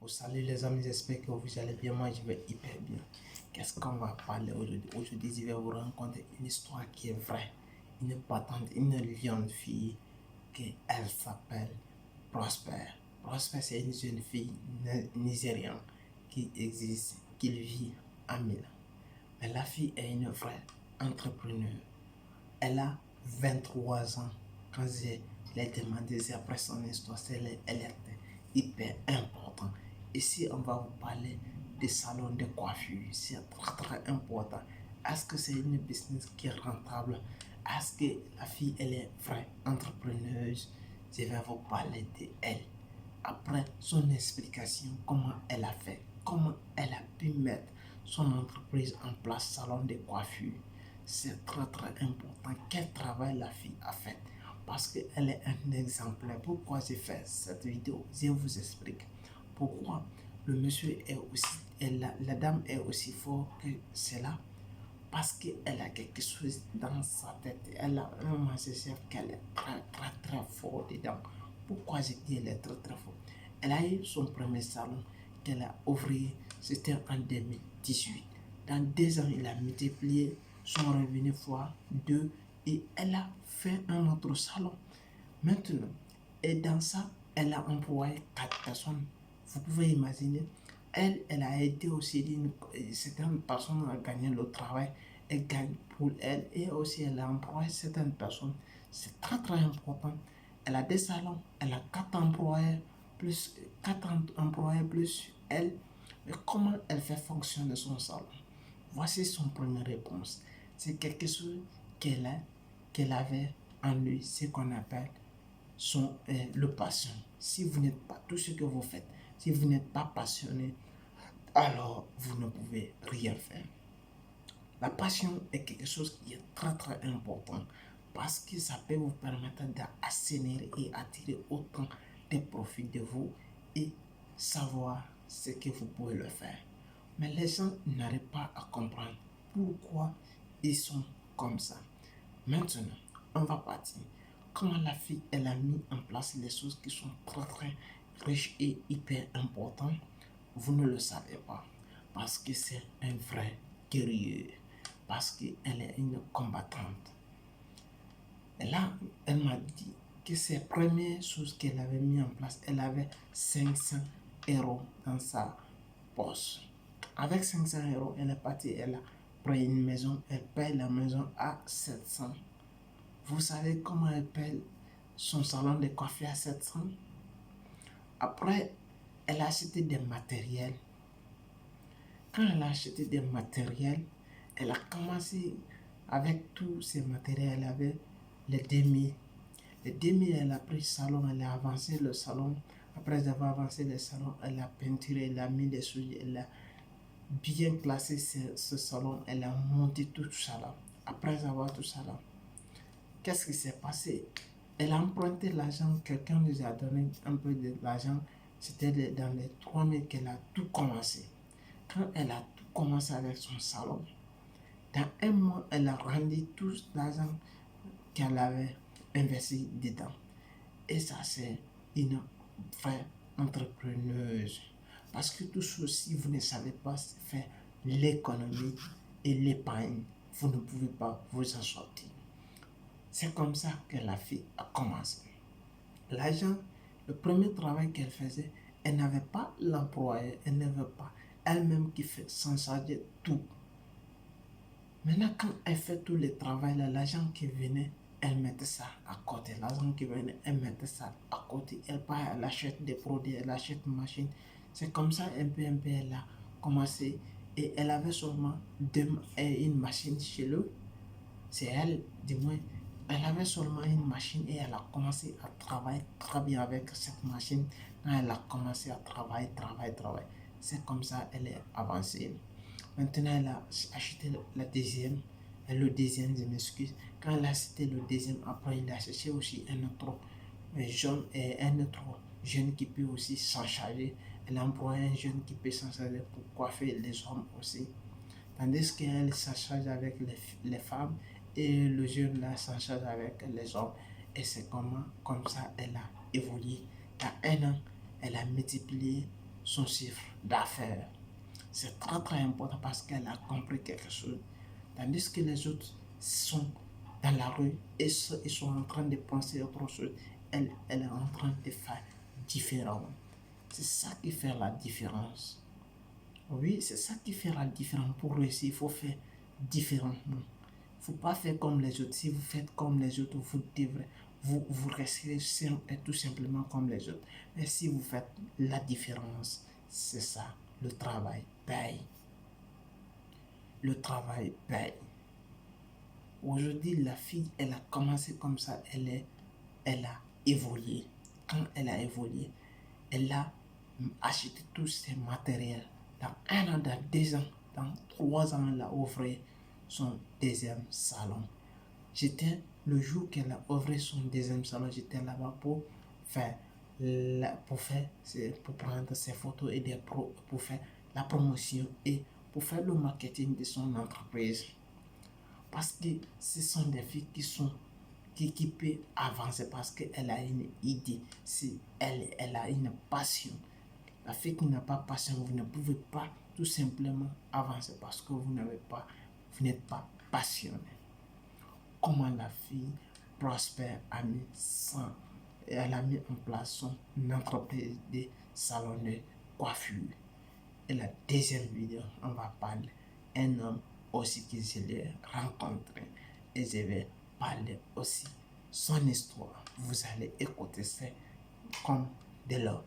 Salut les amis, j'espère que vous allez bien. Moi, je vais hyper bien. Qu'est-ce qu'on va parler aujourd'hui? Aujourd'hui, je vais vous raconter une histoire qui est vraie. Une patente, une jeune fille elle s'appelle Prosper. Prosper, c'est une jeune fille nigériane qui existe, qui vit à Milan. Mais la fille est une vraie entrepreneur. Elle a 23 ans. Quand je l'ai demandé après son histoire, elle était hyper importante. Ici, on va vous parler des salons de coiffure. C'est très très important. Est-ce que c'est une business qui est rentable? Est-ce que la fille, elle est vraie entrepreneuse? Je vais vous parler de elle. Après son explication, comment elle a fait, comment elle a pu mettre son entreprise en place, salon de coiffure. C'est très très important quel travail la fille a fait parce qu'elle est un exemplaire. Pourquoi j'ai fait cette vidéo? Je vous explique. Pourquoi le monsieur est aussi, la dame est aussi fort que cela? Parce qu'elle a quelque chose dans sa tête. Elle a un magicien qu'elle est très très très fort dedans. Pourquoi je dis elle est très très fort? Elle a eu son premier salon qu'elle a ouvert, c'était en 2018. Dans 2 ans, il a multiplié son revenu fois 2 et elle a fait un autre salon. Maintenant, et dans ça, elle a employé 4 personnes. Vous pouvez imaginer. Elle a aidé aussi certaines personnes à gagner le travail. Elle gagne pour elle et aussi elle a employé certaines personnes. C'est très très important. Elle a des salons, elle a 4 employés plus 4 employés plus elle. Mais comment elle fait fonctionner son salon? Voici son première réponse. C'est quelque chose qu'elle avait en lui, ce qu'on appelle le passion. Si vous n'êtes pas tout ce que vous faites, si vous n'êtes pas passionné, alors vous ne pouvez rien faire. La passion est quelque chose qui est très très important parce que ça peut vous permettre d'assainir et attirer autant de profits de vous et savoir ce que vous pouvez le faire. Mais les gens n'arrivent pas à comprendre pourquoi ils sont comme ça. Maintenant, on va partir. Comment la fille, elle a mis en place les choses qui sont très très riches et hyper importantes, vous ne le savez pas. Parce que c'est un vrai guerrier. Parce qu'elle est une combattante. Et là, elle m'a dit que ses premières choses qu'elle avait mis en place, elle avait 500 euros dans sa poche. Avec 500 euros, elle est partie, elle a pris une maison, elle paye la maison à 700. Vous savez comment elle paye son salon de coiffure à 700? Après, elle a acheté des matériels. Quand elle a acheté des matériels, elle a commencé avec tous ces matériels. Elle avait les demi. Les demi, elle a pris le salon, elle a avancé le salon. Après avoir avancé le salon, elle a peinturé, elle a mis des souliers, elle a bien classé ce salon, elle a monté tout ça là. Après avoir tout ça là, qu'est-ce qui s'est passé? Elle a emprunté l'argent, quelqu'un lui a donné un peu de l'argent. C'était dans les 3 000 qu'elle a tout commencé. Quand elle a tout commencé avec son salon, dans un mois, elle a rendu tout l'argent qu'elle avait investi dedans. Et ça, c'est une vraie entrepreneuse. Parce que tout ceci, vous ne savez pas faire l'économie et l'épargne. Vous ne pouvez pas vous en sortir. C'est comme ça que la fille a commencé. L'agent, le premier travail qu'elle faisait, elle n'avait pas l'employé, elle n'avait pas elle-même qui fait s'en charger tout. Maintenant, quand elle fait tout le travail, l'agent qui venait, elle mettait ça à côté. L'agent qui venait, elle mettait ça à côté. Elle part, elle achète des produits, elle achète une machine. C'est comme ça, un peu, elle a commencé. Et elle avait seulement une machine chez eux. C'est elle, du moins, elle avait seulement une machine et elle a commencé à travailler très bien avec cette machine. Quand elle a commencé à travailler. C'est comme ça qu'elle est avancée. Maintenant, elle a acheté la deuxième. Et le deuxième, je m'excuse. Quand elle a acheté le deuxième, après, il a cherché aussi un autre jeune qui peut aussi s'en charger. Elle a employé un jeune qui peut s'en charger pour coiffer les hommes aussi. Tandis qu'elle s'en charge avec les femmes et le jeune là s'en charge avec les hommes. Et c'est comme ça elle a évolué. Dans un an, elle a multiplié son chiffre d'affaires. C'est très très important parce qu'elle a compris quelque chose. Tandis que les autres sont dans la rue et ils sont en train de penser autre chose. Elle est en train de faire différent. C'est ça qui fait la différence. Oui, c'est ça qui fait la différence. Pour réussir, il faut faire différemment. Il ne faut pas faire comme les autres. Si vous faites comme les autres, vous resterez tout simplement comme les autres. Mais si vous faites la différence, c'est ça. Le travail paye. Le travail paye. Aujourd'hui, la fille, elle a commencé comme ça. Elle a évolué. Quand elle a évolué, elle a acheté tous ses matériels. Dans 1 an, dans 2 ans, dans 3 ans, elle a ouvert son deuxième salon. Le jour qu'elle a ouvert son deuxième salon, j'étais là-bas pour prendre ses photos et pour faire la promotion et pour faire le marketing de son entreprise. Parce que ce sont des filles qui peuvent avancer parce qu'elle a une idée, si elle a une passion. La fille qui n'a pas passion, vous ne pouvez pas tout simplement avancer parce que vous n'êtes pas passionné. Comment la fille prospère elle a mis en place son entreprise de salon de coiffure. Et la deuxième vidéo, on va parler un homme aussi que je l'ai rencontré et je vais parler aussi son histoire. Vous allez écouter ça comme de leur